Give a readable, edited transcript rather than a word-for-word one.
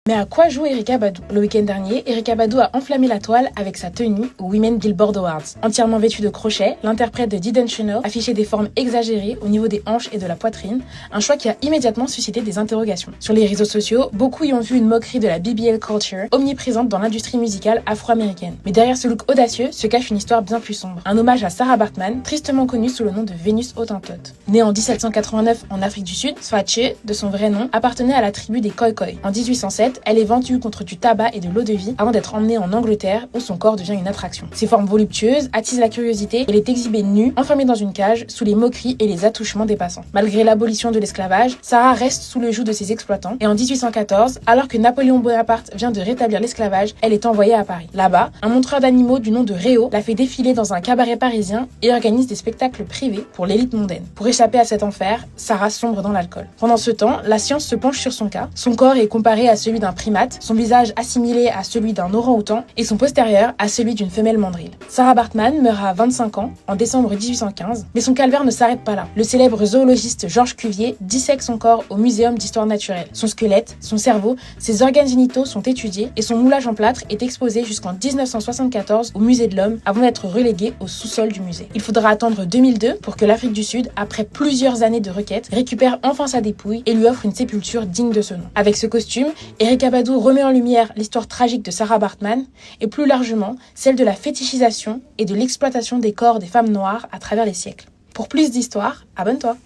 Mais à quoi joue Erykah Badu? Le week-end dernier, Erykah Badu a enflammé la toile avec sa tenue aux Women Billboard Awards. Entièrement vêtue de crochets, l'interprète de Didn't You Know affichait des formes exagérées au niveau des hanches et de la poitrine, un choix qui a immédiatement suscité des interrogations. Sur les réseaux sociaux, beaucoup y ont vu une moquerie de la BBL culture, omniprésente dans l'industrie musicale afro-américaine. Mais derrière ce look audacieux se cache une histoire bien plus sombre. Un hommage à Sarah Baartman, tristement connue sous le nom de Vénus Hottentote. Née en 1789 en Afrique du Sud, Sfatshe, de son vrai nom, appartenait à la tribu des Khoikhoi. En 1807, elle est vendue contre du tabac et de l'eau-de-vie avant d'être emmenée en Angleterre où son corps devient une attraction. Ses formes voluptueuses attisent la curiosité et elle est exhibée nue, enfermée dans une cage, sous les moqueries et les attouchements des passants. Malgré l'abolition de l'esclavage, Sarah reste sous le joug de ses exploitants et en 1814, alors que Napoléon Bonaparte vient de rétablir l'esclavage, elle est envoyée à Paris. Là-bas, un montreur d'animaux du nom de Réau la fait défiler dans un cabaret parisien et organise des spectacles privés pour l'élite mondaine. Pour échapper à cet enfer, Sarah sombre dans l'alcool. Pendant ce temps, la science se penche sur son cas. Son corps est comparé à celui d'un primate, son visage assimilé à celui d'un orang-outan et son postérieur à celui d'une femelle mandrille. Sarah Baartman meurt à 25 ans en décembre 1815, mais son calvaire ne s'arrête pas là. Le célèbre zoologiste Georges Cuvier dissèque son corps au Muséum d'histoire naturelle. Son squelette, son cerveau, ses organes génitaux sont étudiés et son moulage en plâtre est exposé jusqu'en 1974 au Musée de l'Homme avant d'être relégué au sous-sol du musée. Il faudra attendre 2002 pour que l'Afrique du Sud, après plusieurs années de requêtes, récupère enfin sa dépouille et lui offre une sépulture digne de ce nom. Avec ce costume, Erykah Badu remet en lumière l'histoire tragique de Sarah Baartman et plus largement celle de la fétichisation et de l'exploitation des corps des femmes noires à travers les siècles. Pour plus d'histoires, abonne-toi!